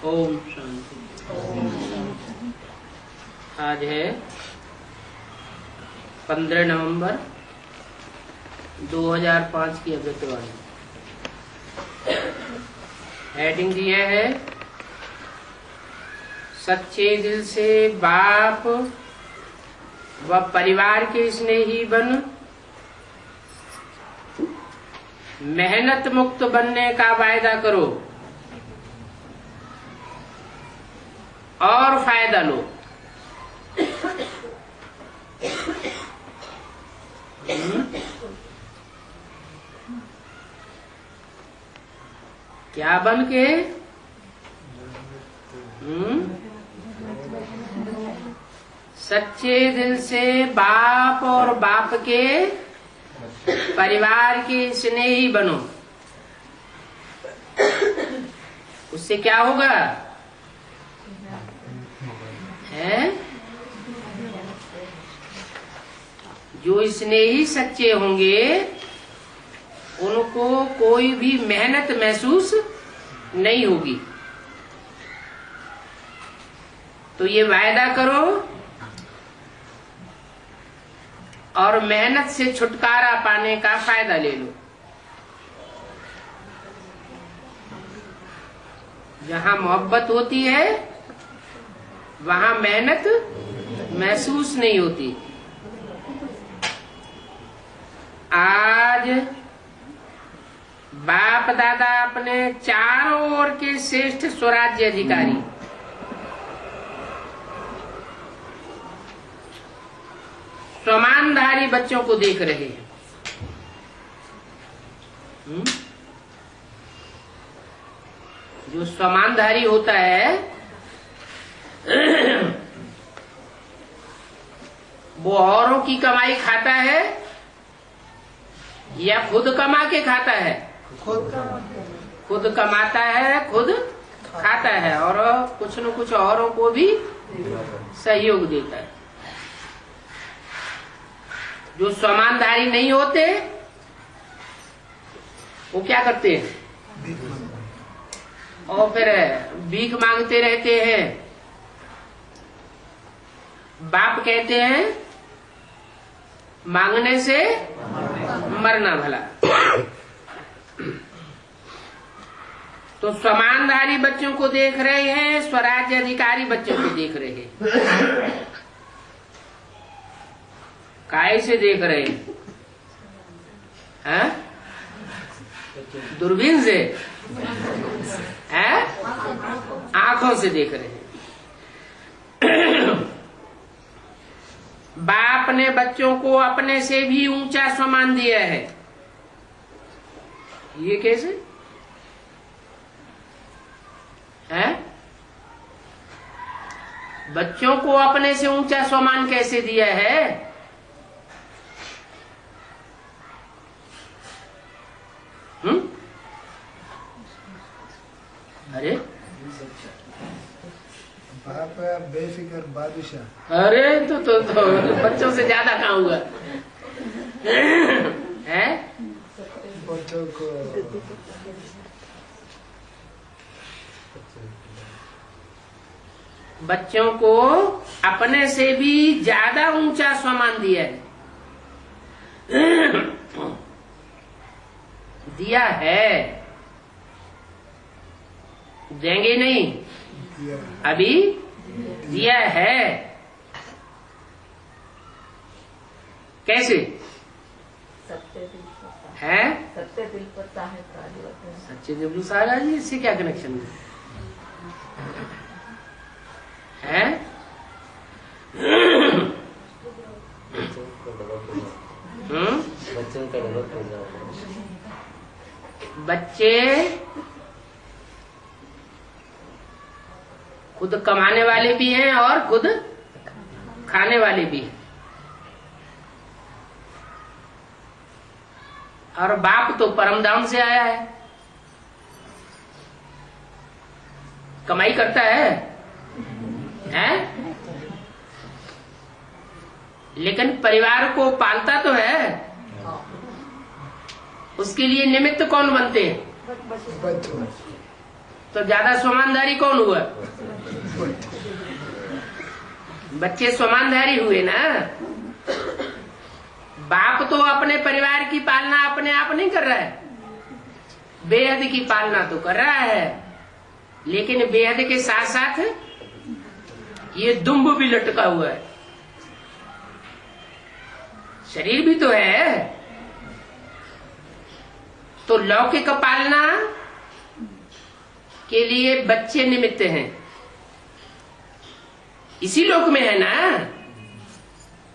ओम शांति। आज है 15 नवंबर 2005 की अमृतवाणी। हेडिंग दिया है सच्चे दिल से बाप व परिवार के स्नेही बन, मेहनत मुक्त बनने का वायदा करो और फायदा लो। क्या बन के? सच्चे दिल से बाप और बाप के परिवार के स्नेही बनो। उससे क्या होगा? है जो स्नेही सच्चे होंगे उनको कोई भी मेहनत महसूस नहीं होगी। तो ये वायदा करो और मेहनत से छुटकारा पाने का फायदा ले लो। जहां मोहब्बत होती है वहां मेहनत महसूस नहीं होती। आज बाप दादा अपने चारों ओर के श्रेष्ठ स्वराज्य अधिकारी स्वमानधारी बच्चों को देख रहे हैं। जो स्वमानधारी होता है वो औरों की कमाई खाता है या खुद कमा के खाता है? खुद कमाता है, खुद खाता है और कुछ न कुछ औरों को भी सहयोग देता है। जो स्वमानधारी नहीं होते वो क्या करते हैं? और फिर भीख मांगते रहते हैं। बाप कहते हैं मांगने से मरना भला। तो स्वमानधारी बच्चों को देख रहे हैं, स्वराज्य अधिकारी बच्चों को देख रहे हैं। काय से देख रहे हैं? दूरबीन से? हैं? आंखों से देख रहे हैं। बाप ने बच्चों को अपने से भी ऊंचा सम्मान दिया है। ये कैसे है? बच्चों को अपने से ऊंचा सम्मान कैसे दिया है? अरे बाप बेफिक्र बादशाह। अरे तो बच्चों से ज्यादा कहाँ हुआ है? बच्चों को अपने से भी ज्यादा ऊंचा सम्मान दिया है। दिया है, देंगे नहीं, अभी दिया है। कैसे है? सच्चे दिल पर साहेब राजी होते हैं। सच्चे दिल पर साहेब राजी, इससे क्या कनेक्शन है? बच्चे खुद कमाने वाले भी हैं और खुद खाने वाले भी हैं। और बाप तो परमधाम से आया है, कमाई करता है? लेकिन परिवार को पालता तो है। उसके लिए निमित्त कौन बनते हैं? तो ज्यादा स्वमानधारी कौन हुआ? बच्चे स्वमानधारी हुए ना। बाप तो अपने परिवार की पालना अपने आप नहीं कर रहा है, बेहद की पालना तो कर रहा है, लेकिन बेहद के साथ साथ ये दुम्ब भी लटका हुआ है। शरीर भी तो है। तो लौकिक पालना के लिए बच्चे निमित्त हैं। इसी लोक में है ना।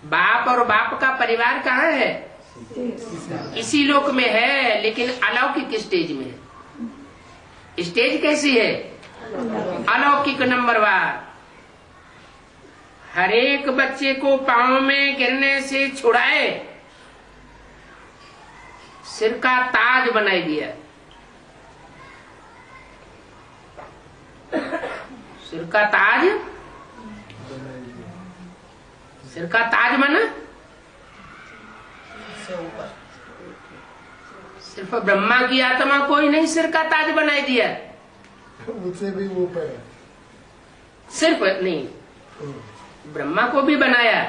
बाप और बाप का परिवार कहाँ है? इसी लोक में है, लेकिन अलौकिक स्टेज में है। स्टेज कैसी है? अलौकिक नंबरवार। हर एक बच्चे को पांव में गिरने से छुड़ाए, सिर का ताज बनाई दिया। सिर का ताज, सिर का ताज माना सिर्फ ब्रह्मा की आत्मा को ही नहीं सिर का ताज बनाई दिया, उससे भी ऊपर है। सिर्फ नहीं, ब्रह्मा को भी बनाया।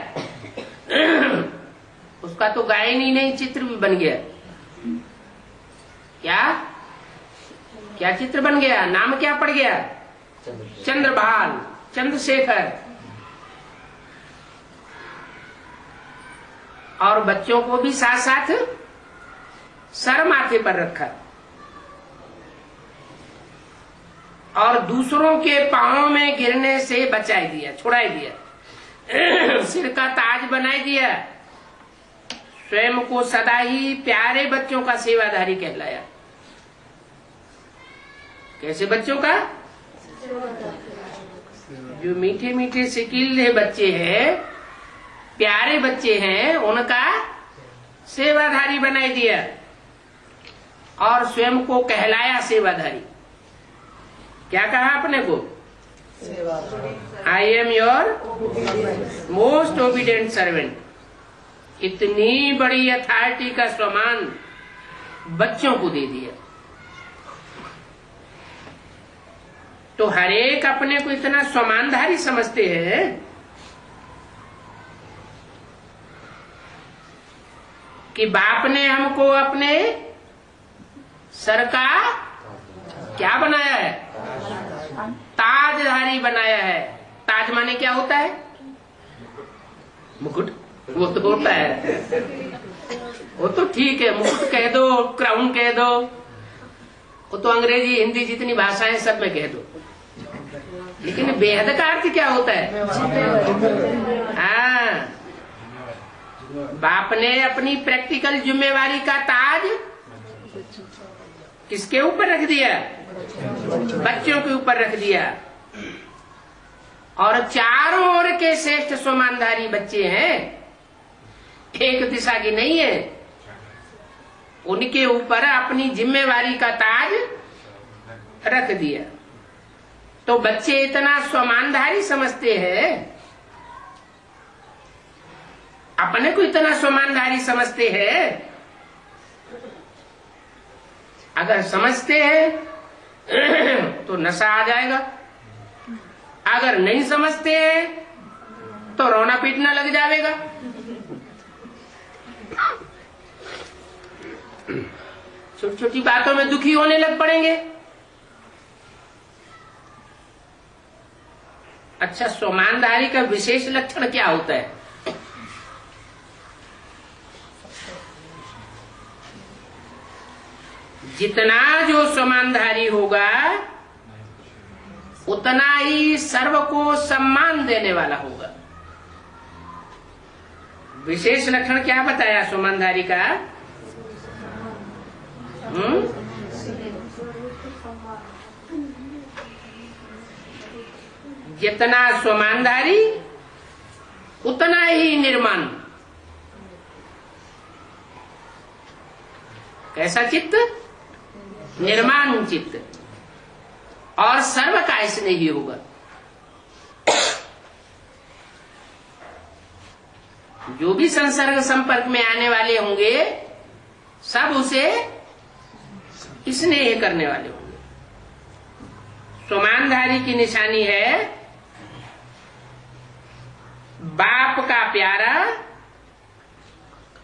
उसका तो गायन ही नहीं, चित्र भी बन गया। क्या क्या चित्र बन गया? नाम क्या पड़ गया? चंद्रभाल, चंद्रशेखर। और बच्चों को भी साथ साथ सर माथे पर रखा और दूसरों के पांव में गिरने से बचाई दिया, छुड़ाई दिया। सिर का ताज बनाई दिया। स्वयं को सदा ही प्यारे बच्चों का सेवाधारी कहलाया। कैसे बच्चों का? जो मीठे मीठे सिकिल बच्चे हैं, प्यारे बच्चे हैं, उनका सेवाधारी बनाई दिया और स्वयं को कहलाया सेवाधारी। क्या कहा अपने को? I am your most obedient servant. इतनी बड़ी अथॉरिटी का सम्मान बच्चों को दे दिया। तो हरेक अपने को इतना सम्मानधारी समझते हैं कि बाप ने हमको अपने सर का क्या बनाया है? ताजधारी बनाया है। ताज माने क्या होता है? मुकुट। वो तो होता है, वो तो ठीक है, मुकुट कह दो, क्राउन कह दो, वो तो अंग्रेजी हिंदी जितनी भाषाएं सब में कह दो। लेकिन बेहद का अर्थ क्या होता है? हाँ, बाप ने अपनी प्रैक्टिकल जिम्मेवारी का ताज किसके ऊपर रख दिया? बच्चों के ऊपर रख दिया। और चारों ओर के श्रेष्ठ सम्मानधारी बच्चे हैं, एक दिशा की नहीं है। उनके ऊपर अपनी जिम्मेवारी का ताज रख दिया। तो बच्चे इतना सम्मानधारी समझते हैं, अपने को इतना सम्मानधारी समझते हैं। अगर समझते हैं तो नशा आ जाएगा, अगर नहीं समझते हैं तो रोना पीटना लग जाएगा। छोटी छोटी बातों में दुखी होने लग पड़ेंगे। अच्छा, सम्मानधारी का विशेष लक्षण क्या होता है? जितना जो सम्मानधारी होगा उतना ही सर्व को सम्मान देने वाला होगा। विशेष लक्षण क्या बताया सम्मानधारी का? जितना सम्मानधारी उतना ही निर्माण। कैसा चित्त? निर्माण चित्त। और सर्व का इसने ही होगा। जो भी संसर्ग संपर्क में आने वाले होंगे सब उसे स्नेह करने वाले होंगे। स्वमानधारी की निशानी है बाप का प्यारा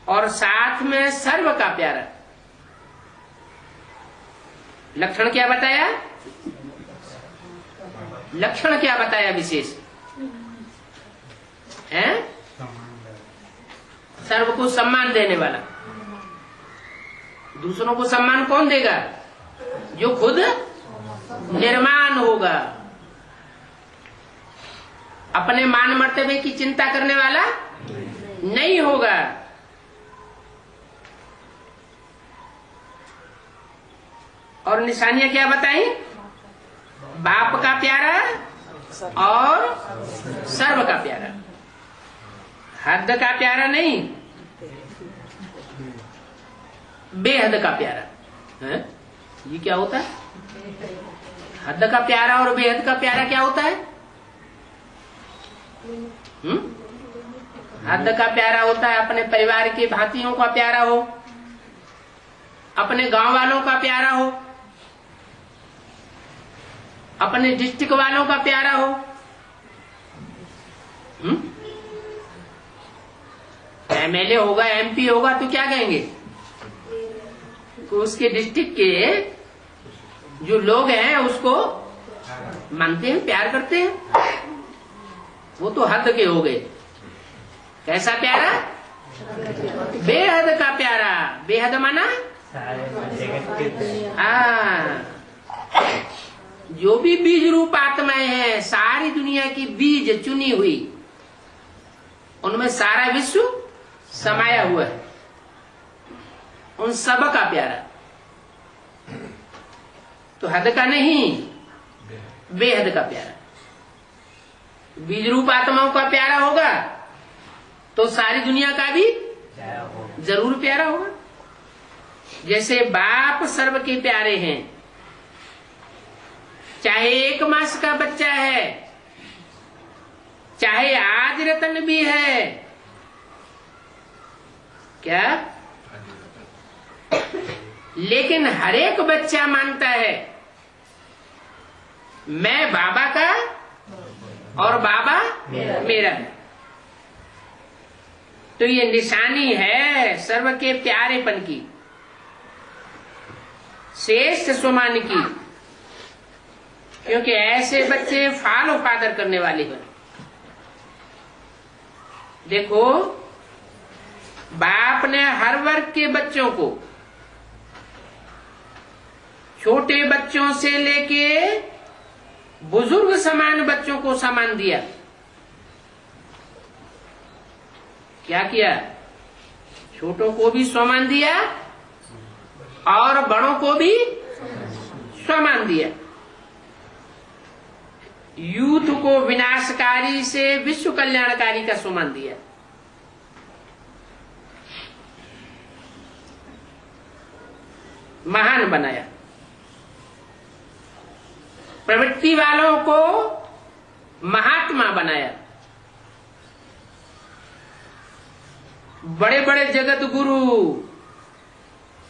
और साथ में सर्व का प्यारा। लक्षण क्या बताया? लक्षण क्या बताया विशेष है? सर्व को सम्मान देने वाला। दूसरों को सम्मान कौन देगा? जो खुद निर्माण होगा। अपने मान मर्तबे की चिंता करने वाला नहीं होगा। और निशानियां क्या बताई? बाप का प्यारा और सर्व का प्यारा। हद का प्यारा नहीं, बेहद का प्यारा है? ये क्या होता है? हद का प्यारा और बेहद का प्यारा क्या होता है? हद का प्यारा होता है अपने परिवार के भांतियों का प्यारा हो, अपने गांव वालों का प्यारा हो, अपने डिस्ट्रिक्ट वालों का प्यारा हो। एमएलए होगा, एमपी होगा तो क्या कहेंगे? तो उसके डिस्ट्रिक्ट के जो लोग हैं उसको मानते हैं, प्यार करते हैं। वो तो हद के हो गए। कैसा प्यारा? बेहद का प्यारा। बेहद माना जो भी बीज रूप आत्माएं हैं, सारी दुनिया की बीज चुनी हुई, उनमें सारा विश्व समाया हुआ है। उन सब का प्यारा। तो हद का नहीं, बेहद का प्यारा। बीज रूप आत्माओं का प्यारा होगा तो सारी दुनिया का भी जरूर प्यारा होगा। जैसे बाप सर्व के प्यारे हैं, चाहे 1 मास का बच्चा है, चाहे आज रतन भी है। क्या? लेकिन हर एक बच्चा मानता है मैं बाबा का और बाबा मेरा है। तो ये निशानी है सर्व के प्यारेपन की, श्रेष्ठ स्वमान की। क्योंकि ऐसे बच्चे फॉलो फादर करने वाले हैं। देखो, बाप ने हर वर्ग के बच्चों को, छोटे बच्चों से लेके बुजुर्ग समान बच्चों को सम्मान दिया। क्या किया? छोटों को भी सम्मान दिया और बड़ों को भी सम्मान दिया। यूथ को विनाशकारी से विश्व कल्याणकारी का सम्मान दिया। महान बनाया। प्रवृत्ति वालों को महात्मा बनाया। बड़े बड़े जगत गुरु,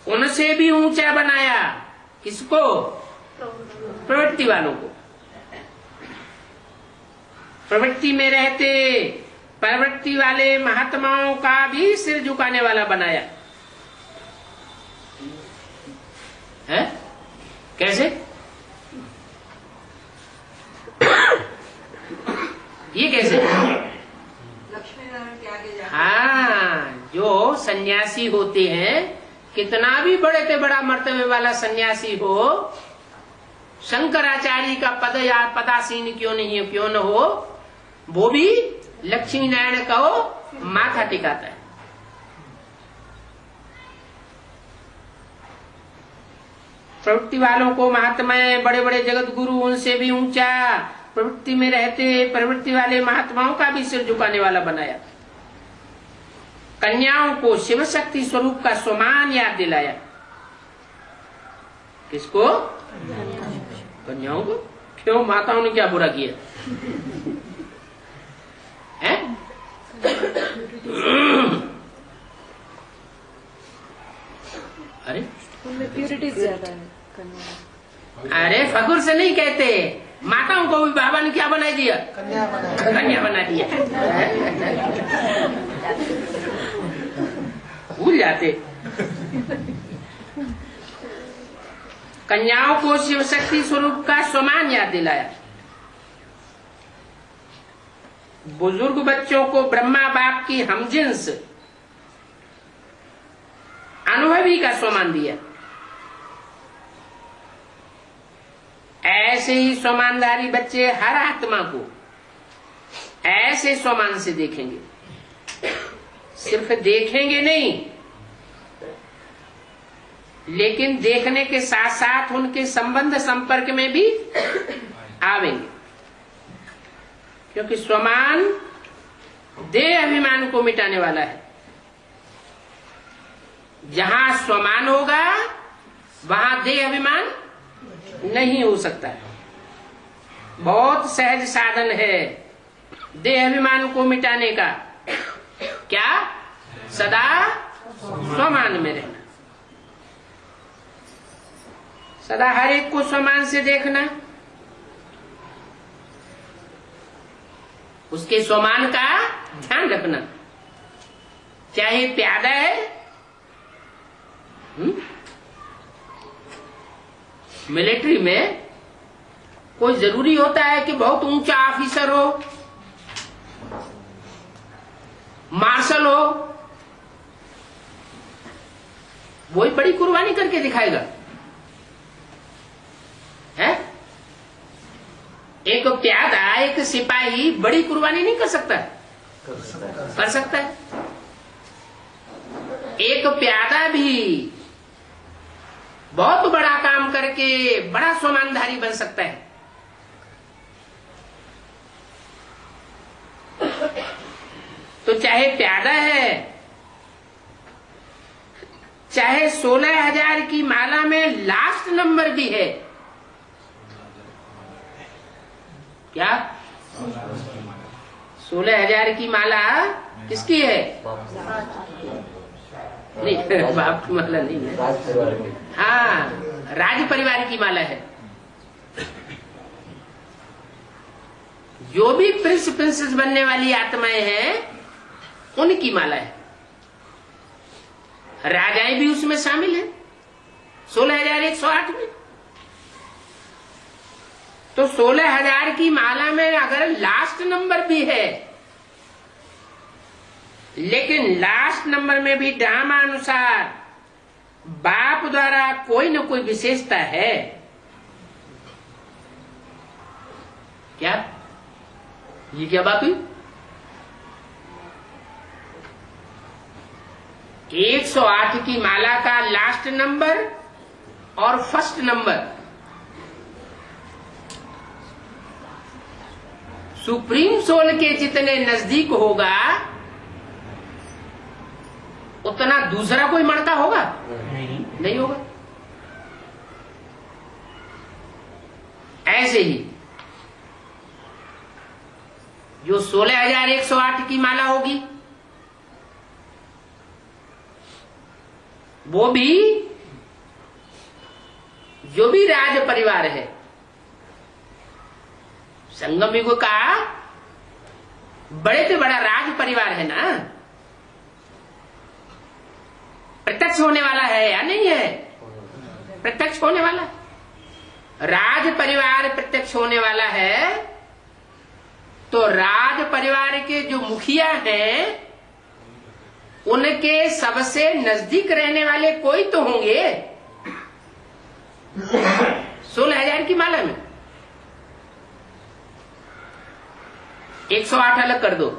उनसे भी ऊंचा बनाया। किसको? प्रवृत्ति वालों को। प्रवृत्ति में रहते प्रवृत्ति वाले महात्माओं का भी सिर झुकाने वाला बनाया है। कैसे? ये कैसे? लक्ष्मी नारायण के आगे जाके। हाँ, जो सन्यासी होते हैं, कितना भी बड़े से बड़ा मर्तबे वाला सन्यासी हो, शंकराचार्य का पद या पदासीन क्यों न हो, वो भी लक्ष्मी नारायण को माथा टिकाता है। प्रवृत्ति वालों को महात्मा, बड़े बड़े जगत गुरु, उनसे भी ऊंचा, प्रवृत्ति में रहते प्रवृत्ति वाले महात्माओं का भी सिर झुकाने वाला बनाया। कन्याओं को शिव शक्ति स्वरूप का स्वमान याद दिलाया। किसको? कन्याओं को। क्यों? माताओं ने क्या बुरा किया है? अरे उनमें प्यूरिटी ज्यादा है कन्या। अरे फकुर से नहीं कहते, माताओं को भी बाबा ने क्या बना दिया? कन्या बना दिया। भूल जाते। कन्याओं को शिव शक्ति स्वरूप का स्वमान याद दिलाया। बुजुर्ग बच्चों को ब्रह्मा बाप की हमजिन्स अनुभवी का स्वमान दिया। ऐसे ही स्वमानधारी बच्चे हर आत्मा को ऐसे स्वमान से देखेंगे। सिर्फ देखेंगे नहीं, लेकिन देखने के साथ साथ उनके संबंध संपर्क में भी आवेंगे, क्योंकि स्वमान देह अभिमान को मिटाने वाला है। जहां स्वमान होगा वहां देह अभिमान नहीं हो सकता है। बहुत सहज साधन है देह अभिमान को मिटाने का। क्या? सदा स्वमान में रहना, सदा हर एक को स्वमान से देखना, उसके स्वमान का ध्यान रखना। चाहे प्यादा है, मिलिट्री में कोई जरूरी होता है कि बहुत ऊंचा ऑफिसर हो, मार्शल हो, वही बड़ी कुर्बानी करके दिखाएगा, है? एक प्यादा, एक सिपाही बड़ी कुर्बानी नहीं कर सकता? कर सकता है। एक प्यादा भी बहुत बड़ा काम करके बड़ा स्वमानधारी बन सकता है। तो चाहे प्यादा है, चाहे 16,000 की माला में लास्ट नंबर भी है। क्या? 16,000 की माला किसकी है? नहीं, बाप की माला नहीं है। हाँ, राज परिवार की माला है। जो भी प्रिंस प्रिंसेस बनने वाली आत्माएं हैं उनकी माला है। राजाएं भी उसमें शामिल है 16,108 में। तो 16,000 की माला में अगर लास्ट नंबर भी है, लेकिन लास्ट नंबर में भी ड्रामा अनुसार बाप द्वारा कोई न कोई विशेषता है। क्या? ये क्या बात हुई? 108 की माला का लास्ट नंबर और फर्स्ट नंबर सुप्रीम सोल के जितने नजदीक होगा उतना दूसरा कोई मणका होगा? नहीं होगा। ऐसे ही जो 16,108 की माला होगी वो भी जो भी राज परिवार है, संगम युग का बड़े से बड़ा राज परिवार है ना, प्रत्यक्ष होने वाला है या नहीं है? प्रत्यक्ष होने वाला। राज परिवार प्रत्यक्ष होने वाला है, तो राज परिवार के जो मुखिया हैं उनके सबसे नजदीक रहने वाले कोई तो होंगे 16,000 की माला में। 108 अलग कर दो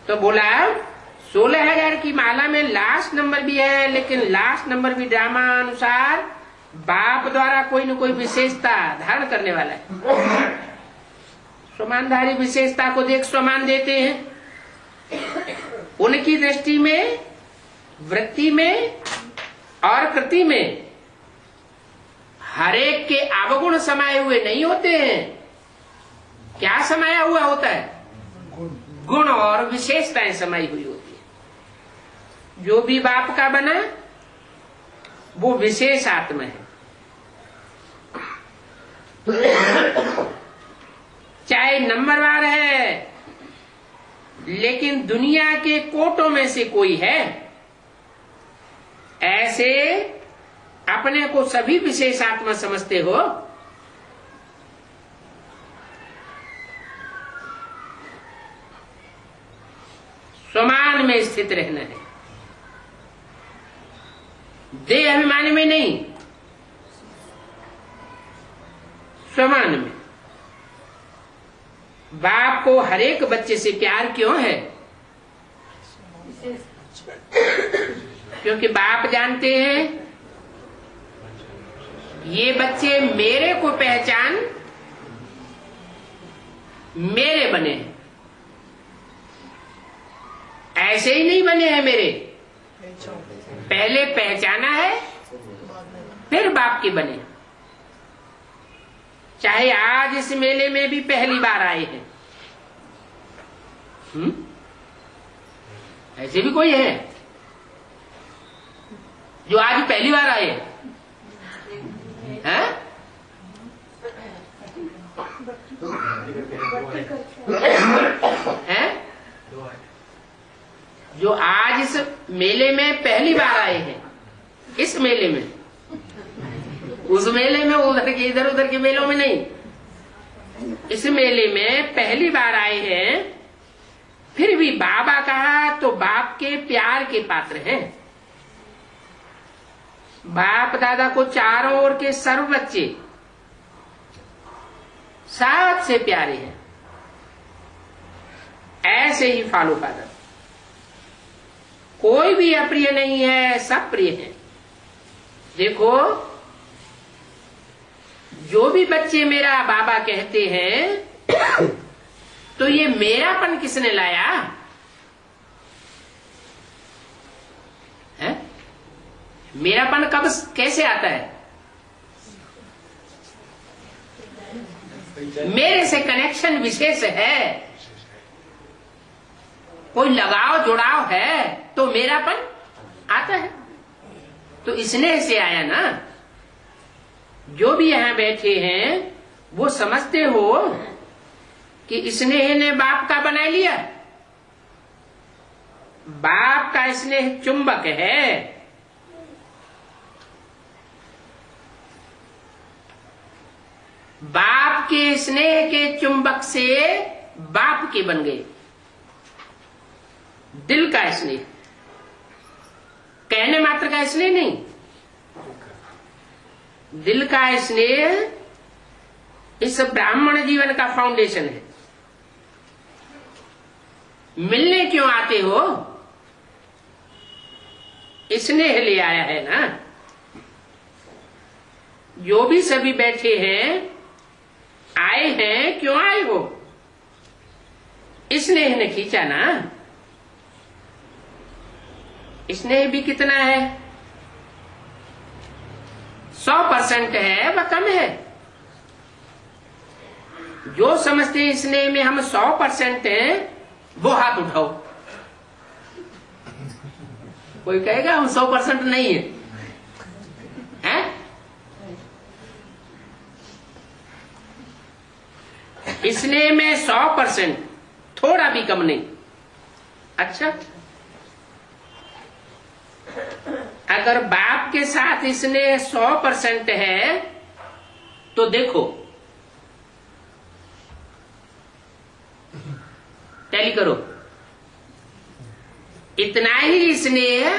तो बोला 16,000 की माला में लास्ट नंबर भी है, लेकिन लास्ट नंबर भी ड्रामा अनुसार बाप द्वारा कोई न कोई विशेषता धारण करने वाला है। स्वमानधारी विशेषता को देख स्वमान देते हैं। उनकी दृष्टि में, वृत्ति में और कृति में हरेक के अवगुण समाये हुए नहीं होते हैं। क्या समाया हुआ होता है? गुण और विशेषताएं समाई हुई होती है। जो भी बाप का बना वो विशेष आत्मा है। चाहे नंबरवार है, लेकिन दुनिया के कोटों में से कोई है, ऐसे अपने को सभी विशेष आत्मा समझते हो। स्वमान में स्थित रहना है, देह अभिमान में नहीं, स्वमान में। बाप को हरेक बच्चे से प्यार क्यों है? क्योंकि बाप जानते हैं ये बच्चे मेरे को पहचान मेरे बने हैं, ऐसे ही नहीं बने हैं मेरे। पहले पहचाना है, फिर बाप के बने। चाहे आज इस मेले में भी पहली बार आए हैं, ऐसे भी कोई है जो आज पहली बार आए हैं? हैं? जो आज इस मेले में पहली बार आए हैं, इस मेले में, उस मेले में उधर के इधर उधर के मेलों में नहीं, इस मेले में पहली बार आए हैं, फिर भी बाबा कहा तो बाप के प्यार के पात्र हैं। बाप दादा को चारों ओर के सर्व बच्चे साथ से प्यारे हैं, ऐसे ही फॉलो फादर। कोई भी अप्रिय नहीं है, सब प्रिय है। देखो, जो भी बच्चे मेरा बाबा कहते हैं, तो ये मेरापन किसने लाया है? मेरापन कब कैसे आता है? मेरे से कनेक्शन विशेष है, कोई लगाव जुड़ाव है, तो मेरापन आता है। तो स्नेह से आया ना। जो भी यहां बैठे हैं वो समझते हो कि स्नेह ने बाप का बना लिया। बाप का स्नेह चुंबक है, बाप के स्नेह के चुंबक से बाप के बन गए। दिल का स्नेह, कहने मात्र का स्नेह नहीं, दिल का स्नेह इस ब्राह्मण जीवन का फाउंडेशन है। मिलने क्यों आते हो? स्नेह ले आया है ना। जो भी सभी बैठे हैं, आए हैं, क्यों आए हो? स्नेह ने खींचा ना। स्नेह भी कितना है? 100% है, वह कम है। जो समझते हैं स्नेह में हम 100% हैं, वो हाथ उठाओ। कोई कहेगा हम 100% नहीं है, हैं? स्नेह में 100%, थोड़ा भी कम नहीं। अच्छा, अगर बाप के साथ स्नेह 100% है, तो देखो, टैली करो, इतना ही स्नेह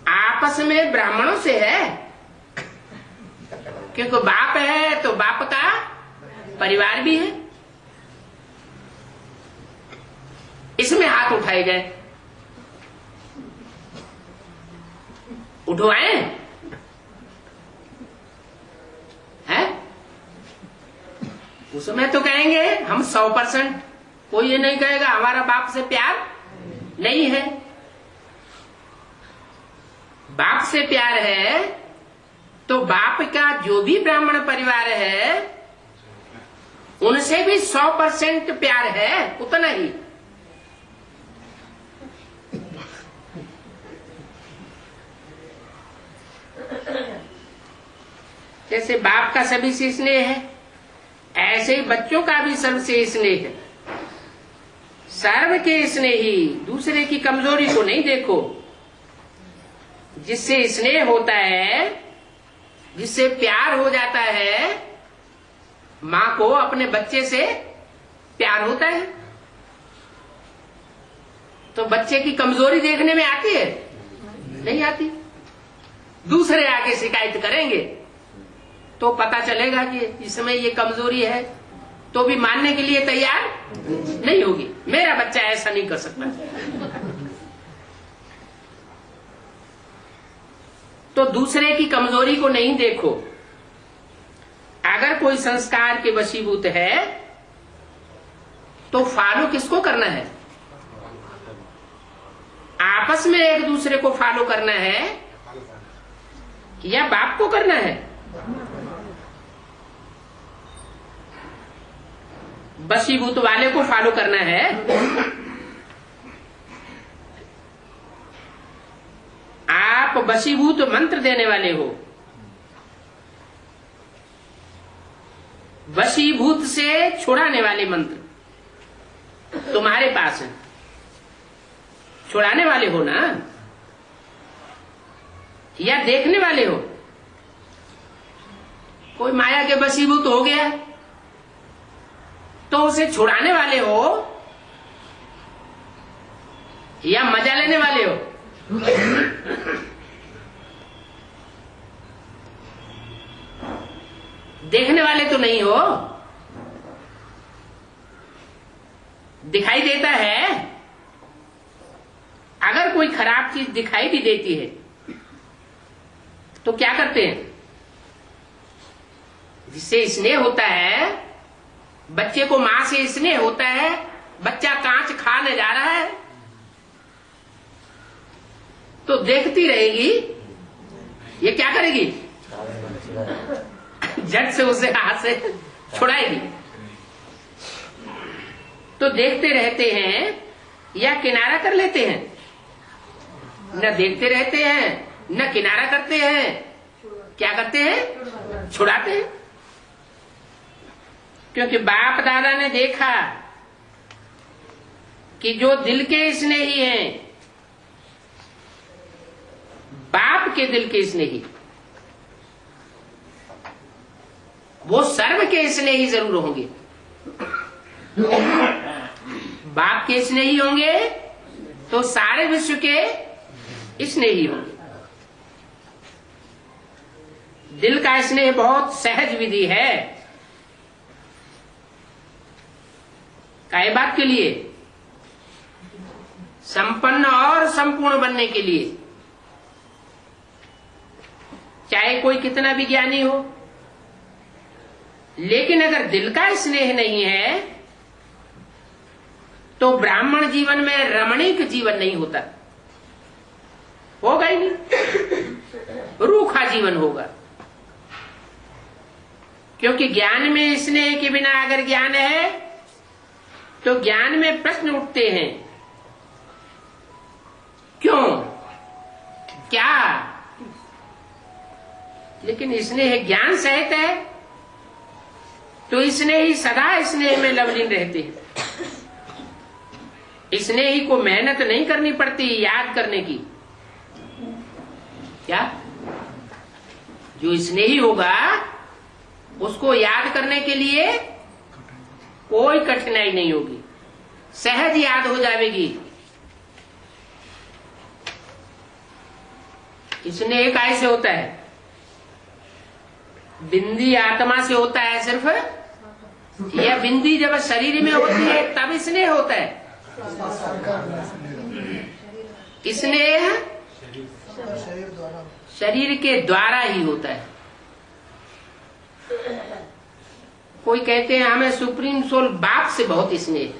आपस में ब्राह्मणों से है। क्योंकि बाप है तो बाप का परिवार भी है। इसमें हाथ उठाए गए, उठवाए हैं? उसमें तो कहेंगे हम 100%। कोई ये नहीं कहेगा हमारा बाप से प्यार नहीं है। बाप से प्यार है तो बाप का जो भी ब्राह्मण परिवार है उनसे भी 100% प्यार है, उतना ही। जैसे बाप का सभी से स्नेह है, ऐसे ही बच्चों का भी सबसे स्नेह है। सर्व के स्नेही, दूसरे की कमजोरी को नहीं देखो। जिससे स्नेह होता है, जिससे प्यार हो जाता है, मां को अपने बच्चे से प्यार होता है, तो बच्चे की कमजोरी देखने में आती है? नहीं आती। दूसरे आके शिकायत करेंगे तो पता चलेगा कि इसमें ये कमजोरी है, तो भी मानने के लिए तैयार नहीं होगी। मेरा बच्चा ऐसा नहीं कर सकता। तो दूसरे की कमजोरी को नहीं देखो। अगर कोई संस्कार के वशीभूत है तो फॉलो किसको करना है? आपस में एक दूसरे को फॉलो करना है या बाप को करना है? वशीभूत वाले को फॉलो करना है। आप वशीभूत मंत्र देने वाले हो, वशीभूत से छुड़ाने वाले मंत्र तुम्हारे पास है। छुड़ाने वाले हो ना, या देखने वाले हो? कोई माया के वशीभूत हो गया तो उसे छुड़ाने वाले हो या मजा लेने वाले हो? देखने वाले तो नहीं हो। दिखाई देता है, अगर कोई खराब चीज दिखाई भी देती है तो क्या करते हैं? जिससे स्नेह होता है, बच्चे को मां से स्नेह होता है, बच्चा कांच खाने जा रहा है तो देखती रहेगी, ये क्या करेगी? झट से उसे हाथ से छुड़ाएगी। तो देखते रहते हैं या किनारा कर लेते हैं? न देखते रहते हैं न किनारा करते हैं। क्या करते हैं? छुड़ाते हैं। क्योंकि बाप दादा ने देखा कि जो दिल के स्नेही हैं, बाप के दिल के स्नेही, वो सर्व के स्नेही जरूर होंगे। बाप के स्नेही होंगे तो सारे विश्व के स्नेही होंगे। दिल का स्नेह बहुत सहज विधि है। काय बात के लिए? संपन्न और संपूर्ण बनने के लिए। चाहे कोई कितना भी ज्ञानी हो, लेकिन अगर दिल का स्नेह नहीं है तो ब्राह्मण जीवन में रमणीक जीवन नहीं होता, होगा ही नहीं, रूखा जीवन होगा। क्योंकि ज्ञान में स्नेह के बिना अगर ज्ञान है तो ज्ञान में प्रश्न उठते हैं। क्यों? क्या? लेकिन स्नेह ज्ञान सहित है तो स्नेह ही सदा स्नेह में लवलीन रहते हैं। स्नेही को मेहनत नहीं करनी पड़ती याद करने की। क्या? जो स्नेही होगा उसको याद करने के लिए कोई कठिनाई नहीं होगी, सहज याद हो जाएगी। स्नेह कैसे होता है? बिंदी आत्मा से होता है सिर्फ, या बिंदी जब शरीर में होती है तब स्नेह होता है? स्नेह शरीर के द्वारा ही होता है। कोई कहते हैं हमें सुप्रीम सोल बाप से बहुत स्नेह है।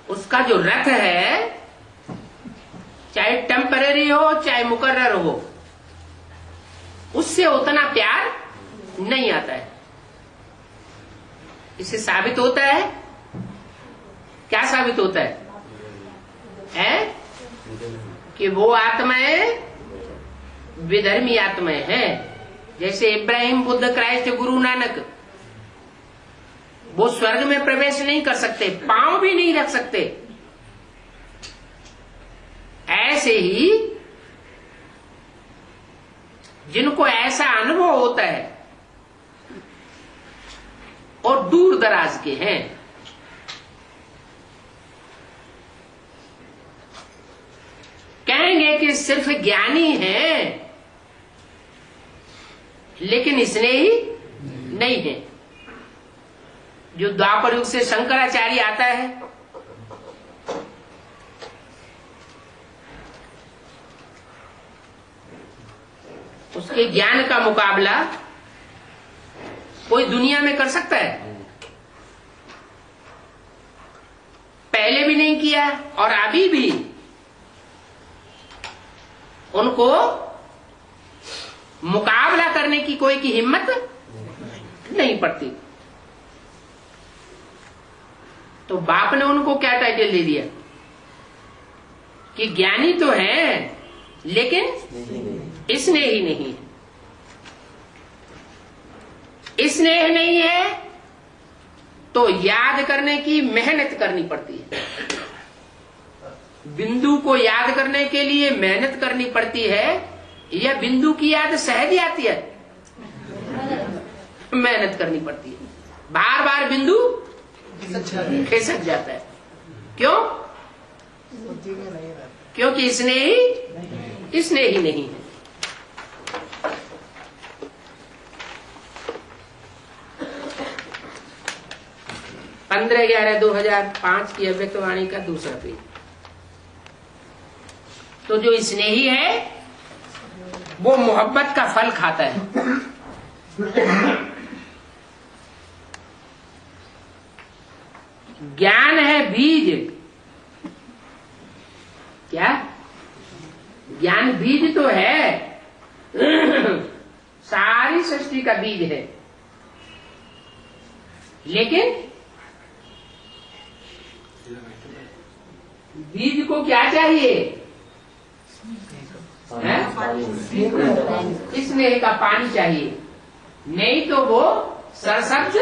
उसका जो रथ है, चाहे टेम्परेरी हो चाहे मुकर्रर हो, उससे उतना प्यार नहीं आता है। इससे साबित होता है, क्या साबित होता है? कि वो आत्माएं विधर्मी आत्माएं हैं, जैसे इब्राहिम, बुद्ध, क्राइस्ट, गुरु नानक, वो स्वर्ग में प्रवेश नहीं कर सकते, पांव भी नहीं रख सकते। ऐसे ही जिनको ऐसा अनुभव होता है और दूर दराज के हैं, कहेंगे कि सिर्फ ज्ञानी है लेकिन स्नेही नहीं है। जो द्वापर युग से शंकराचार्य आता है, उसके ज्ञान का मुकाबला कोई दुनिया में कर सकता है? पहले भी नहीं किया और अभी भी उनको मुकाबला करने की कोई की हिम्मत नहीं पड़ती। तो बाप ने उनको क्या टाइटल दे दिया कि ज्ञानी तो है लेकिन स्नेह ही नहीं है। स्नेह नहीं है तो याद करने की मेहनत करनी पड़ती है। बिंदु को याद करने के लिए मेहनत करनी पड़ती है या बिंदु की याद सहज आती है? मेहनत करनी पड़ती है। बार बार बिंदु खिसक जाता है। क्यों? क्योंकि स्नेह ही नहीं है। पंद्रह 11/2005 की अव्यक्तवाणी का दूसरा पेज। तो जो स्नेही है वो मोहब्बत का फल खाता है। ज्ञान है बीज। क्या? ज्ञान बीज तो है, सारी सृष्टि का बीज है, लेकिन बीज को क्या चाहिए? स्नेह का पानी चाहिए, नहीं तो वो सरसब्ज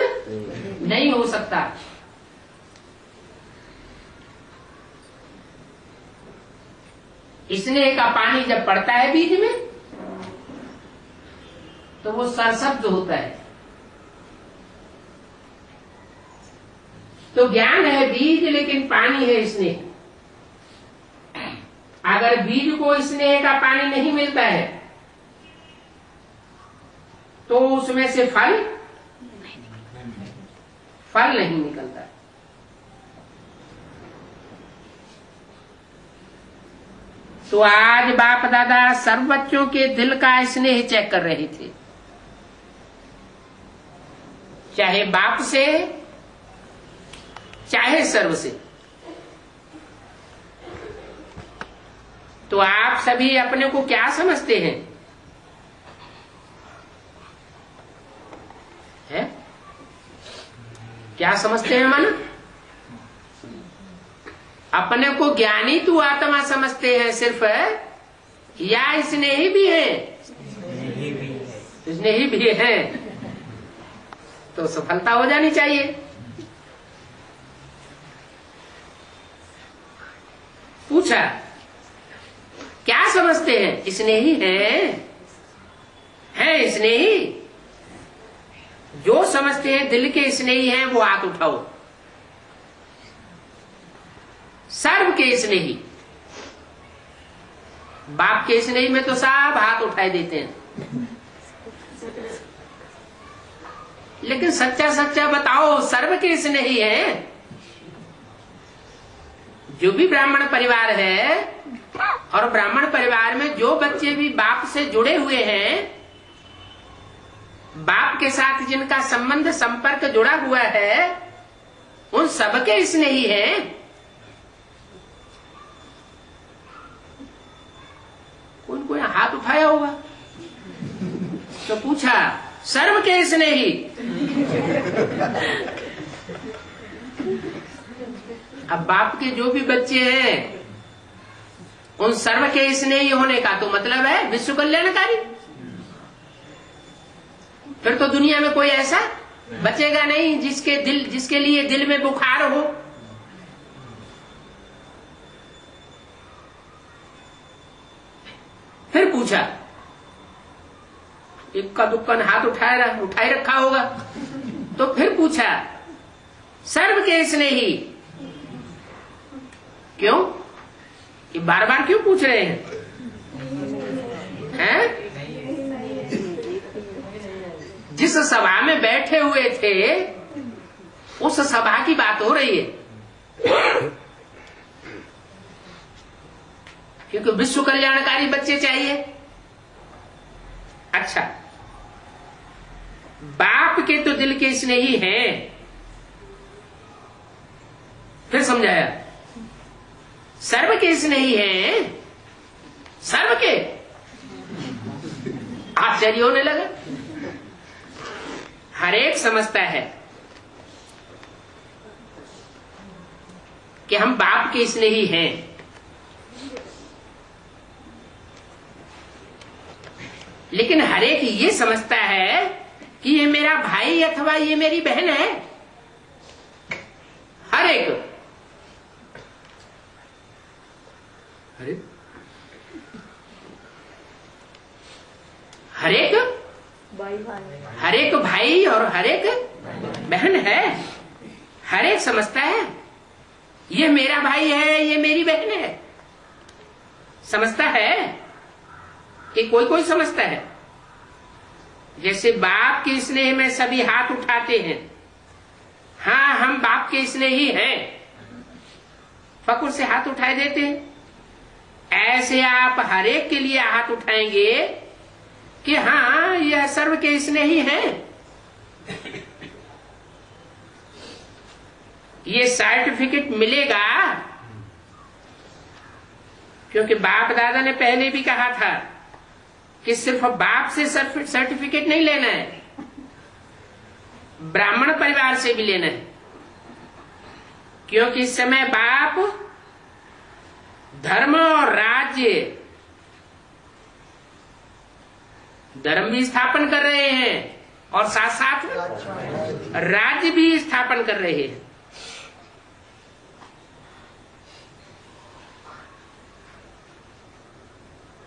नहीं हो सकता। स्नेह का पानी जब पड़ता है बीज में तो वो सरसब्ज होता है। तो ज्ञान है बीज लेकिन पानी है स्नेह। अगर बीज को स्नेह का पानी नहीं मिलता है तो उसमें से फल नहीं निकलता। तो आज बाप दादा सर्व बच्चों के दिल का स्नेह चेक कर रहे थे, चाहे बाप से चाहे सर्व से। तो आप सभी अपने को क्या समझते हैं? है? क्या समझते हैं माना? अपने को ज्ञानी तू आत्मा समझते हैं सिर्फ, या स्नेही भी है? स्नेही भी है तो सफलता हो जानी चाहिए। पूछा क्या समझते हैं? स्नेही है स्नेही? जो समझते हैं दिल के स्नेही हैं वो हाथ उठाओ। सर्व के स्नेही, बाप के स्नेही में तो सब हाथ उठाए देते हैं, लेकिन सच्चा सच्चा बताओ सर्व के स्नेही हैं? जो भी ब्राह्मण परिवार है और ब्राह्मण परिवार में जो बच्चे भी बाप से जुड़े हुए हैं, बाप के साथ जिनका संबंध संपर्क जुड़ा हुआ है, उन सबके स्नेही हैं। कोई हाथ उठाया होगा तो पूछा सर्व के स्नेही। अब बाप के जो भी बच्चे हैं उन सर्व के स्नेही होने का तो मतलब है विश्व कल्याणकारी। फिर तो दुनिया में कोई ऐसा बचेगा नहीं जिसके लिए दिल में बुखार हो। फिर पूछा, इक्का दुक्का हाथ उठाए रखा होगा, तो फिर पूछा सर्व के स्नेही क्यों? ये बार बार क्यों पूछ रहे हैं? जिस सभा में बैठे हुए थे उस सभा की बात हो रही है, क्योंकि विश्व कल्याणकारी बच्चे चाहिए। अच्छा, बाप के तो दिल के स्नेही हैं। फिर समझाया, सर्व के स्नेही हैं। सर्व के? आश्चर्य होने लगा। हर एक समझता है कि हम बाप के स्नेही हैं, लेकिन हर एक ये समझता है कि ये मेरा भाई अथवा ये मेरी बहन है। हर एक भाई और हर एक बहन है। हर एक समझता है ये मेरा भाई है, ये मेरी बहन है। समझता है कि कोई समझता है। जैसे बाप के स्नेह में सभी हाथ उठाते हैं, हाँ हम बाप के स्नेही हैं, फकुर से हाथ उठाए देते हैं। ऐसे आप हर एक के लिए हाथ उठाएंगे कि हाँ यह सर्व के स्नेही हैं। ये सर्टिफिकेट मिलेगा, क्योंकि बाप दादा ने पहले भी कहा था कि सिर्फ बाप से सर्टिफिकेट नहीं लेना है, ब्राह्मण परिवार से भी लेना है। क्योंकि इस समय बाप धर्म और राज्य, धर्म भी स्थापन कर रहे हैं और साथ साथ राज्य भी स्थापन कर रहे हैं।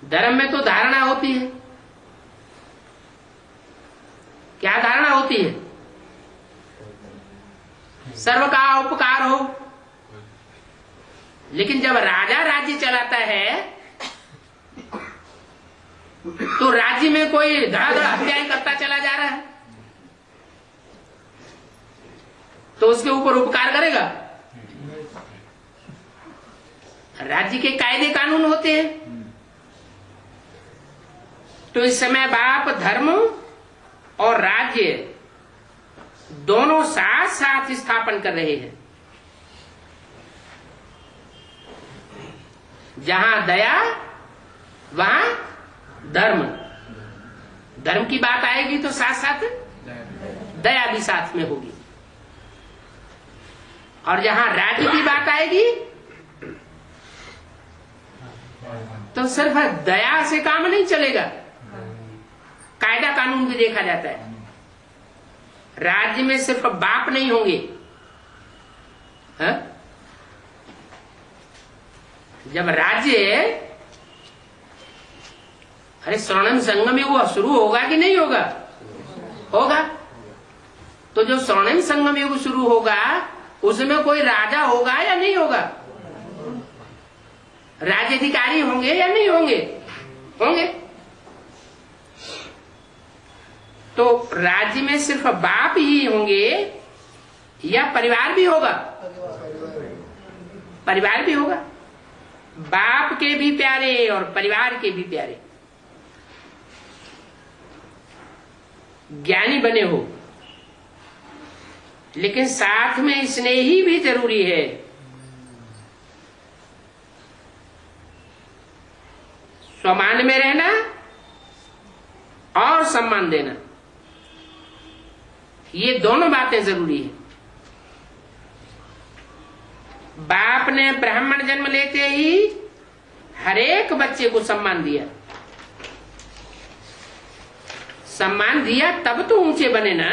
धर्म में तो धारणा होती है। क्या धारणा होती है? सर्व का उपकार हो। लेकिन जब राजा राज्य चलाता है तो राज्य में कोई धड़ाधड़ हत्याएं करता चला जा रहा है, तो उसके ऊपर उपकार करेगा? राज्य के कायदे कानून होते हैं। तो इस समय बाप धर्म और राज्य दोनों साथ साथ स्थापन कर रहे हैं। जहां दया वहां धर्म। धर्म की बात आएगी तो साथ साथ दया भी साथ में होगी। और जहां राज्य की बात आएगी तो सिर्फ दया से काम नहीं चलेगा, कायदा कानून भी देखा जाता है। राज्य में सिर्फ बाप नहीं होंगे, हा? जब राज्य, अरे स्वर्णिम संगम युग शुरू होगा कि नहीं होगा? होगा। तो जो स्वर्णिम संगम युग शुरू होगा उसमें कोई राजा होगा या नहीं होगा? राज्य अधिकारी होंगे या नहीं होंगे? होंगे। तो राज्य में सिर्फ बाप ही होंगे या परिवार भी होगा? परिवार भी होगा। बाप के भी प्यारे और परिवार के भी प्यारे। ज्ञानी बने हो, लेकिन साथ में स्नेही भी जरूरी है। स्वमान में रहना और सम्मान देना, ये दोनों बातें जरूरी है। बाप ने ब्राह्मण जन्म लेते ही हर एक बच्चे को सम्मान दिया। सम्मान दिया तब तो ऊंचे बने ना।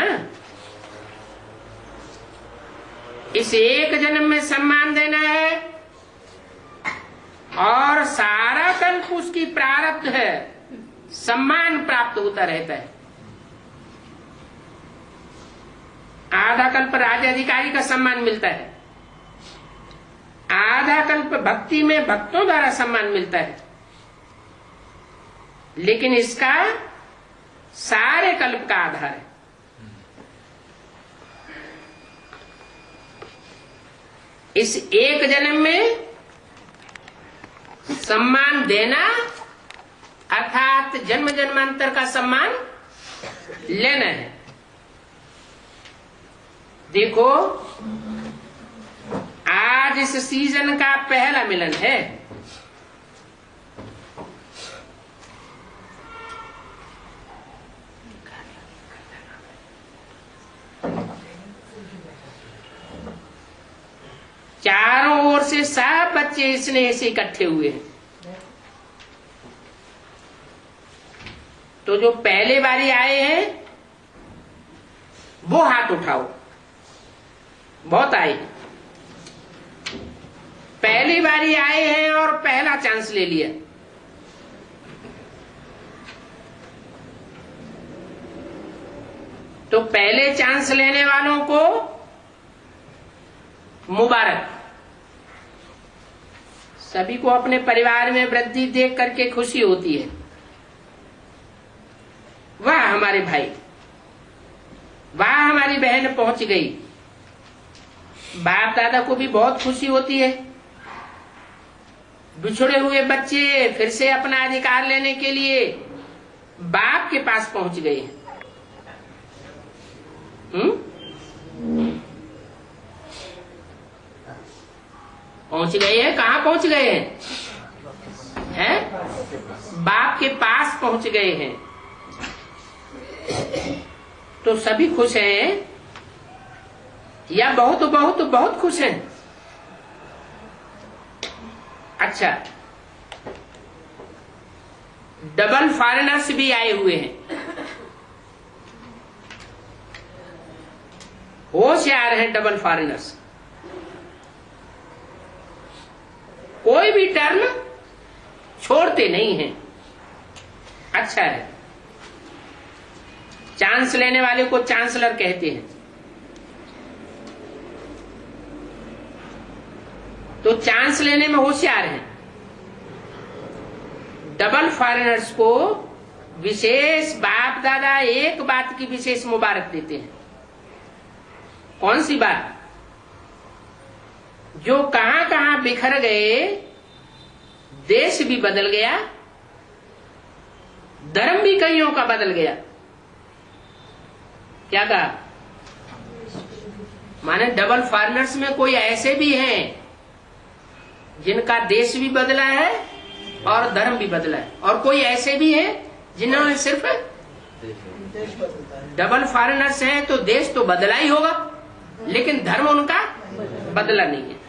इस एक जन्म में सम्मान देना है और सारा कल्प उसकी प्रारब्ध है, सम्मान प्राप्त होता रहता है। आधा कल्प राज्य अधिकारी का सम्मान मिलता है, आधा कल्प भक्ति में भक्तों द्वारा सम्मान मिलता है, लेकिन इसका सारे कल्प का आधार है। इस एक जन्म में सम्मान देना अर्थात जन्म जन्मांतर का सम्मान लेना है। देखो, आज इस सीजन का पहला मिलन है। चारों ओर से सब बच्चे स्नेह से इकट्ठे हुए हैं। तो जो पहले बारी आए हैं वो हाथ उठाओ। बहुत आए, पहली बारी आए हैं और पहला चांस ले लिया। तो पहले चांस लेने वालों को मुबारक। सभी को अपने परिवार में वृद्धि देख करके खुशी होती है। वाह हमारे भाई, वाह हमारी बहन पहुंच गई। बाप दादा को भी बहुत खुशी होती है। बिछड़े हुए बच्चे फिर से अपना अधिकार लेने के लिए बाप के पास पहुंच गए हैं। पहुंच गए हैं। कहाँ पहुंच गए हैं? बाप के पास पहुंच गए हैं। तो सभी खुश हैं या बहुत बहुत बहुत खुश हैं? अच्छा, डबल फॉरेनर्स भी आए हुए हैं। होशियार हैं डबल फॉरेनर्स। कोई भी टर्म छोड़ते नहीं हैं। अच्छा है। चांस लेने वाले को चांसलर कहते हैं। तो चांस लेने में होशियार हैं। डबल फॉरेनर्स को विशेष बाप दादा एक बात की विशेष मुबारक देते हैं। कौन सी बात? जो कहां कहां बिखर गए, देश भी बदल गया, धर्म भी कईयों का बदल गया। क्या कहा? माने डबल फॉरेनर्स में कोई ऐसे भी हैं जिनका देश भी बदला है और धर्म भी बदला है, और कोई ऐसे भी हैं जिन्होंने सिर्फ डबल फॉरेनर्स हैं तो देश तो बदला ही होगा, लेकिन धर्म उनका बदला नहीं है।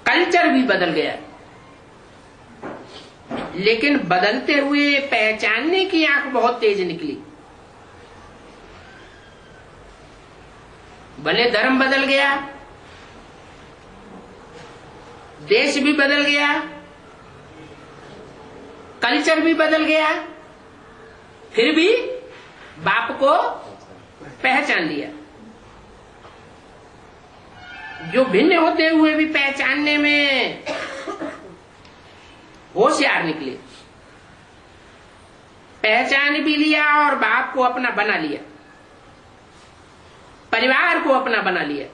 कल्चर भी बदल गया, लेकिन बदलते हुए पहचानने की आंख बहुत तेज निकली। भले धर्म बदल गया, देश भी बदल गया, कल्चर भी बदल गया, फिर भी बाप को पहचान लिया। जो भिन्न होते हुए भी पहचानने में होशियार निकले, पहचान भी लिया और बाप को अपना बना लिया, परिवार को अपना बना लिया,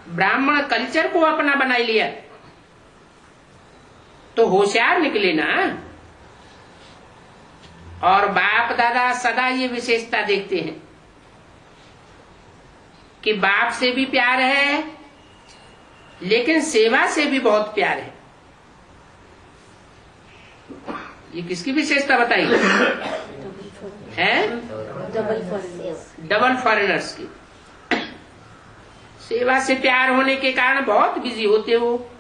ब्राह्मण कल्चर को अपना बना लिया, तो होशियार निकले ना। और बाप दादा सदा ये विशेषता देखते हैं कि बाप से भी प्यार है, लेकिन सेवा से भी बहुत प्यार है। ये किसकी विशेषता बताई है? डबल फॉरेनर्स की। सेवा से प्यार होने के कारण बहुत बिजी होते हो,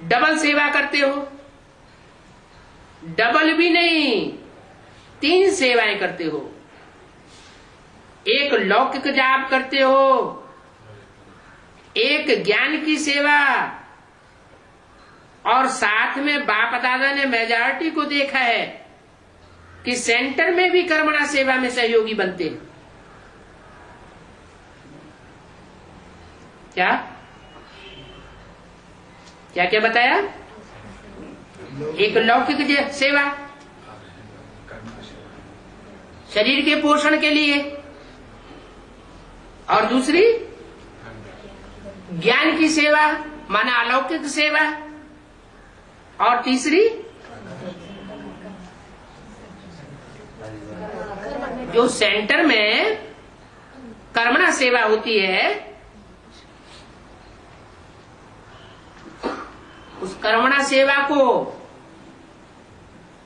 डबल सेवा करते हो। डबल भी नहीं, 3 सेवाएं करते हो। एक लौकिक जाप करते हो, एक ज्ञान की सेवा, और साथ में बाप दादा ने मेजॉरिटी को देखा है कि सेंटर में भी कर्मणा सेवा में सहयोगी बनते हैं। क्या क्या क्या बताया? एक लौकिक सेवा शरीर के पोषण के लिए, और दूसरी ज्ञान की सेवा माना अलौकिक सेवा, और तीसरी जो सेंटर में कर्मणा सेवा होती है, उस कर्मणा सेवा को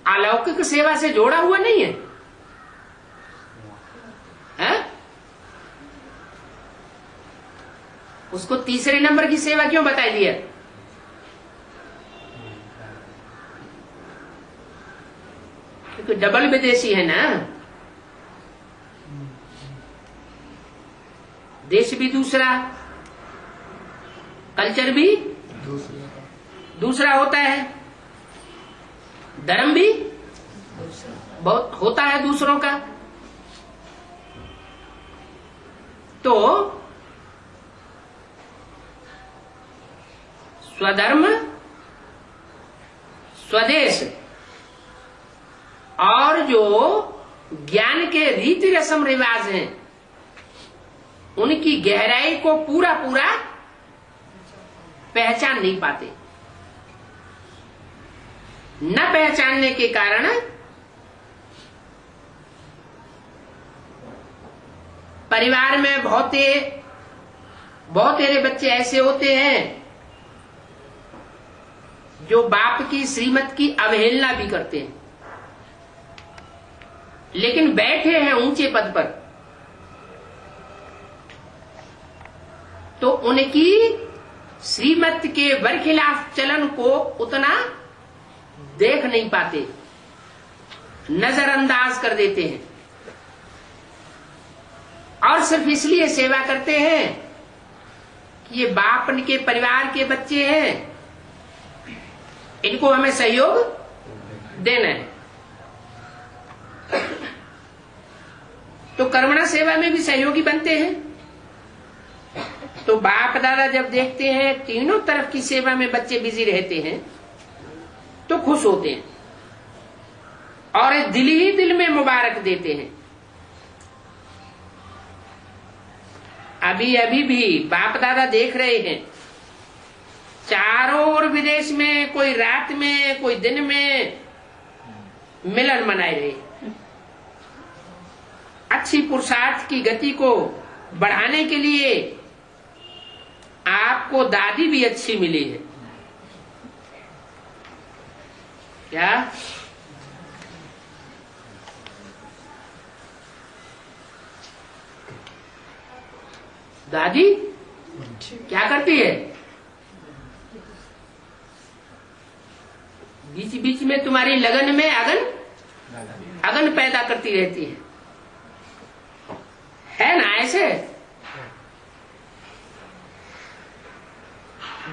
अलौकिक सेवा से जोड़ा हुआ नहीं है, है? उसको तीसरे नंबर की सेवा क्यों बता दिया? क्योंकि डबल विदेशी है ना, देश भी दूसरा, कल्चर भी दूसरा होता है, धर्म भी बहुत होता है दूसरों का। तो स्वधर्म, स्वदेश और जो ज्ञान के रीति रस्म रिवाज हैं, उनकी गहराई को पूरा पूरा पहचान नहीं पाते। न पहचानने के कारण परिवार में बहुतेरे बच्चे ऐसे होते हैं जो बाप की श्रीमत की अवहेलना भी करते हैं, लेकिन बैठे हैं ऊंचे पद पर, तो उनकी श्रीमत के बरखिलाफ चलन को उतना देख नहीं पाते, नजरअंदाज कर देते हैं, और सिर्फ इसलिए सेवा करते हैं कि ये बाप के परिवार के बच्चे हैं, इनको हमें सहयोग देना है। तो कर्मणा सेवा में भी सहयोगी बनते हैं। तो बाप दादा जब देखते हैं तीनों तरफ की सेवा में बच्चे बिजी रहते हैं तो खुश होते हैं और दिल ही दिल में मुबारक देते हैं। अभी अभी भी बाप दादा देख रहे हैं, चारों ओर विदेश में कोई रात में कोई दिन में मिलन मनाए रहे। अच्छी पुरुषार्थ की गति को बढ़ाने के लिए आपको दादी भी अच्छी मिली है क्या? दादी क्या करती है? बीच बीच में तुम्हारी लगन में अगन पैदा करती रहती है ना? ऐसे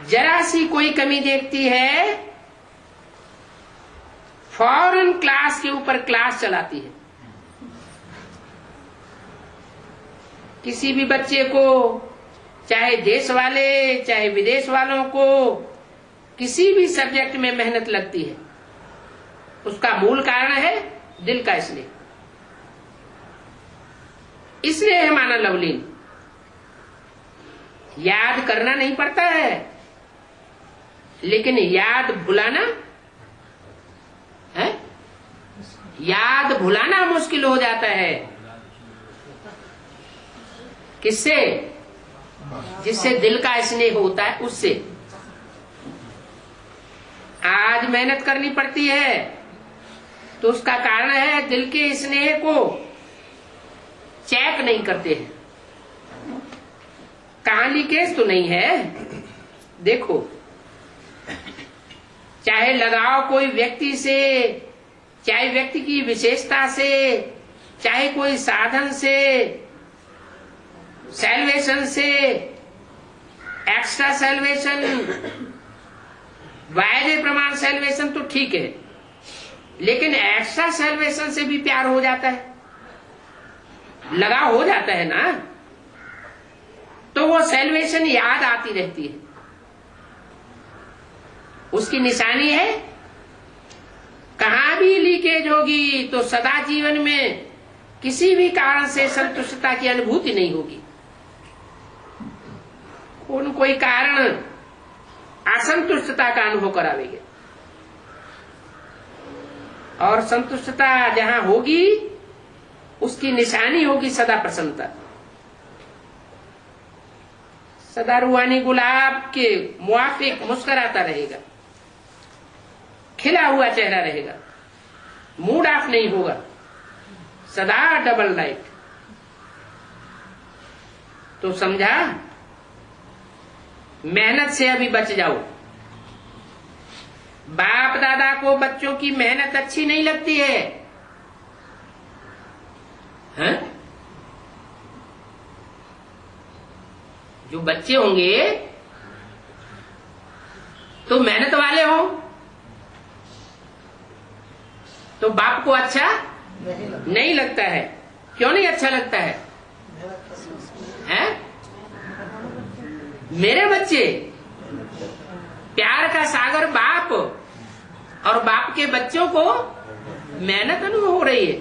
जरा सी कोई कमी देखती है, फौरन क्लास के ऊपर क्लास चलाती है। किसी भी बच्चे को, चाहे देश वाले चाहे विदेश वालों को, किसी भी सब्जेक्ट में मेहनत लगती है, उसका मूल कारण है दिल का इसलिए है माना लवलीन। याद करना नहीं पड़ता है, लेकिन याद भुलाना है, याद भुलाना मुश्किल हो जाता है। किससे? जिससे दिल का स्नेह होता है उससे। आज मेहनत करनी पड़ती है तो उसका कारण है दिल के स्नेह को चेक नहीं करते हैं। लीकेज तो नहीं है। देखो, चाहे लगाव कोई व्यक्ति से, चाहे व्यक्ति की विशेषता से, चाहे कोई साधन से, सैल्वेशन से, एक्स्ट्रा सैल्वेशन, वायदे प्रमाण सैल्वेशन तो ठीक है, लेकिन एक्स्ट्रा सैल्वेशन से भी प्यार हो जाता है, लगाव हो जाता है ना, तो वो सैल्वेशन याद आती रहती है। उसकी निशानी है, कहां भी लीकेज होगी तो सदा जीवन में किसी भी कारण से संतुष्टता की अनुभूति नहीं होगी। कोई कारण असंतुष्टता का अनुभव करावेंगे, और संतुष्टता जहां होगी उसकी निशानी होगी सदा प्रसन्नता। सदा रूहानी गुलाब के मुआफिक मुस्कुराता रहेगा, खिला हुआ चेहरा रहेगा, मूड ऑफ नहीं होगा, सदा डबल लाइट। तो समझा, मेहनत से अभी बच जाओ। बाप दादा को बच्चों की मेहनत अच्छी नहीं लगती है, हैं? जो बच्चे होंगे तो मेहनत वाले हो तो बाप को अच्छा नहीं लगता है। क्यों नहीं अच्छा लगता है? हैं? मेरे बच्चे, प्यार का सागर बाप, और बाप के बच्चों को मेहनत अनुभव हो रही है।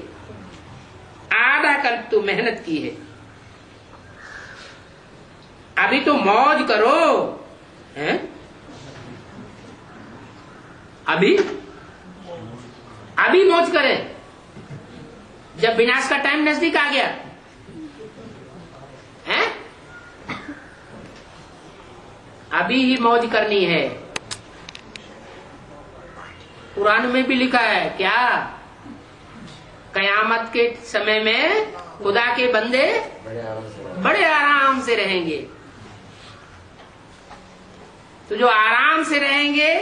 आधा कल्प तो मेहनत की है, अभी तो मौज करो, हैं? अभी मौज करें, जब विनाश का टाइम नजदीक आ गया, हैं? अभी ही मौज करनी है। कुरान में भी लिखा है क्या? कयामत के समय में खुदा के बंदे बड़े आराम से रहेंगे। तो जो आराम से रहेंगे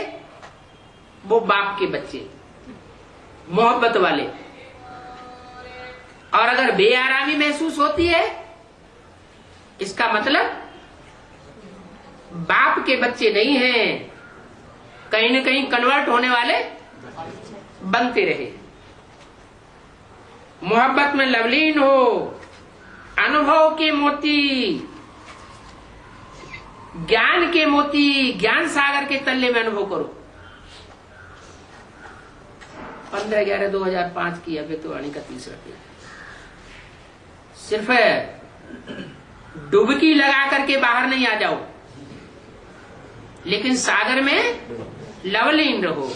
वो बाप के बच्चे, मोहब्बत वाले। और अगर बेआरामी महसूस होती है, इसका मतलब बाप के बच्चे नहीं हैं, कहीं न कहीं कन्वर्ट होने वाले बनते रहे। मोहब्बत में लवलीन हो, अनुभव के मोती, ज्ञान के मोती, ज्ञान सागर के तल्ले में अनुभव करो। 15/11/2005 की अव्यक्तवाणी का 30 पेज। सिर्फ डुबकी लगा करके बाहर नहीं आ जाओ, लेकिन सागर में लवलीन रहो।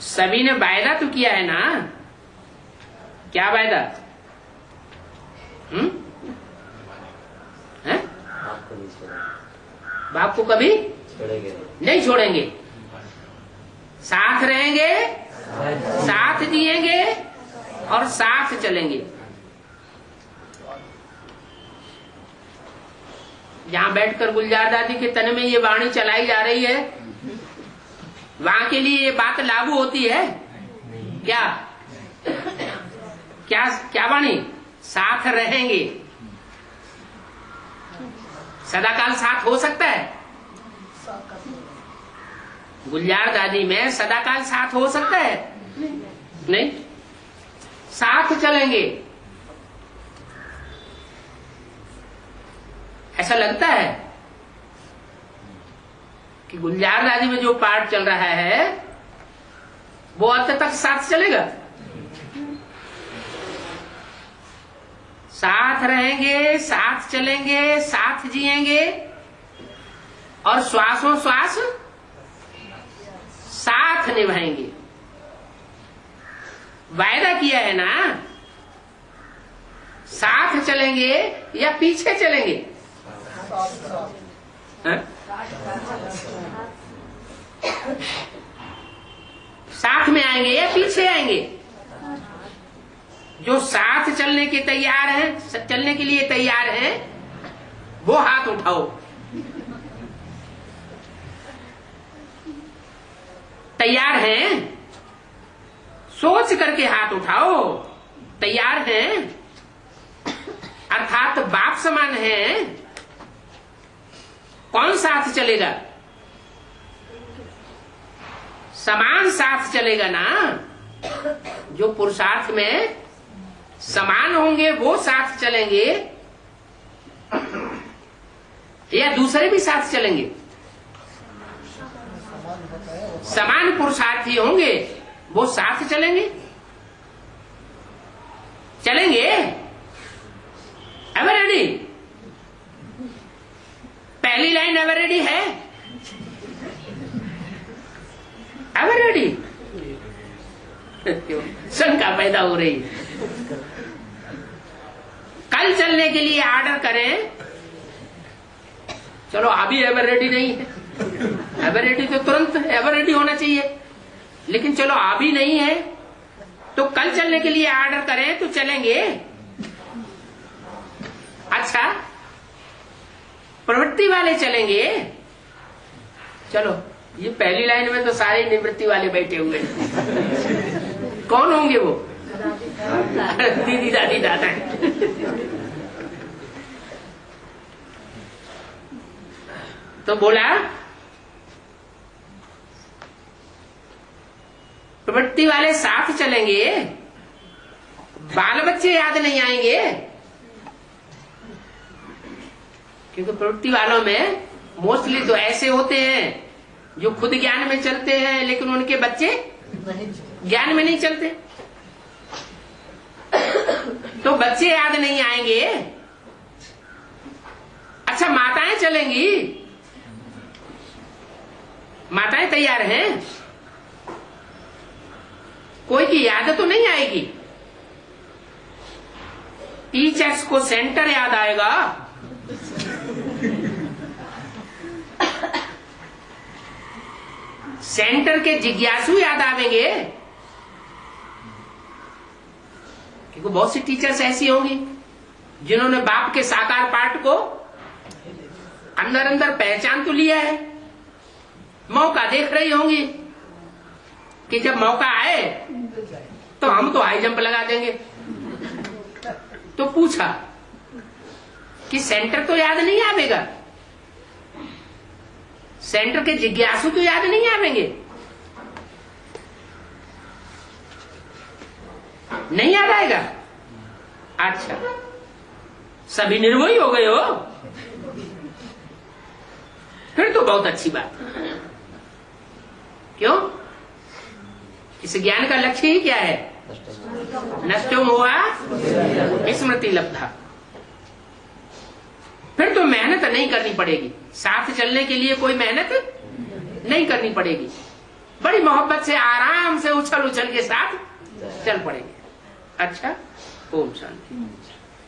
सभी ने वायदा तो किया है ना? क्या वायदा? हैं? बाप को कभी नहीं छोड़ेंगे, साथ रहेंगे, साथ जिएंगे और साथ चलेंगे। जहां बैठकर गुलजार दादी के तन में ये वाणी चलाई जा रही है, वहां के लिए ये बात लागू होती है क्या? क्या क्या वाणी? साथ रहेंगे। सदाकाल साथ हो सकता है? गुलजार दादी में सदाकाल साथ हो सकता है? नहीं। साथ चलेंगे, ऐसा लगता है कि गुलजार दादी में जो पार्ट चल रहा है वो अंत तक साथ चलेगा। साथ रहेंगे, साथ चलेंगे, साथ जिएंगे और श्वासों श्वास साथ निभाएंगे। वायदा किया है ना? साथ चलेंगे या पीछे चलेंगे? हाँ? साथ में आएंगे या पीछे आएंगे? जो साथ चलने के तैयार हैं, चलने के लिए तैयार हैं, वो हाथ उठाओ। तैयार हैं? सोच करके हाथ उठाओ। तैयार हैं अर्थात बाप समान है। कौन साथ चलेगा? समान साथ चलेगा ना। जो पुरुषार्थ में समान होंगे वो साथ चलेंगे, या दूसरे भी साथ चलेंगे? समान पुरुषार्थी होंगे वो साथ चलेंगे। चलेंगे? Ever ready? पहली लाइन एवर रेडी है? Ever ready? शंका पैदा हो रही है। कल चलने के लिए ऑर्डर करें, चलो अभी एवर रेडी नहीं है। एवर रेडी तो तुरंत एवर रेडी होना चाहिए, लेकिन चलो अभी नहीं है तो कल चलने के लिए ऑर्डर करें तो चलेंगे। अच्छा, प्रवृत्ति वाले चलेंगे। चलो, ये पहली लाइन में तो सारे निवृत्ति वाले बैठे हुए हैं। कौन होंगे वो? दीदी दादी दादा। तो बोला प्रवृत्ति वाले साथ चलेंगे, बाल बच्चे याद नहीं आएंगे, क्योंकि प्रवृत्ति वालों में मोस्टली तो ऐसे होते हैं जो खुद ज्ञान में चलते हैं, लेकिन उनके बच्चे ज्ञान में नहीं चलते। तो बच्चे याद नहीं आएंगे। अच्छा, माताएं चलेंगी। माताएं तैयार हैं? कोई की याद तो नहीं आएगी। टीचर्स को सेंटर याद आएगा, सेंटर के जिज्ञासु याद आवेंगे, क्योंकि बहुत सी टीचर्स ऐसी होंगी जिन्होंने बाप के साकार पाठ को अंदर अंदर पहचान तो लिया है, मौका देख रही होंगी कि जब मौका आए तो हम तो हाई जंप लगा देंगे। तो पूछा कि सेंटर तो याद नहीं आवेगा, सेंटर के जिज्ञासु तो याद नहीं आवेंगे? नहीं याद आएगा? अच्छा, सभी निर्मोही हो गए हो? फिर तो बहुत अच्छी बात। क्यों? इस ज्ञान का लक्ष्य ही क्या है? नष्टो मोहा स्मृति लब्धा। फिर तो मेहनत नहीं करनी पड़ेगी, साथ चलने के लिए कोई मेहनत नहीं करनी पड़ेगी। बड़ी मोहब्बत से आराम से उछल उछल के साथ चल पड़ेंगे। अच्छा, ओम शांति।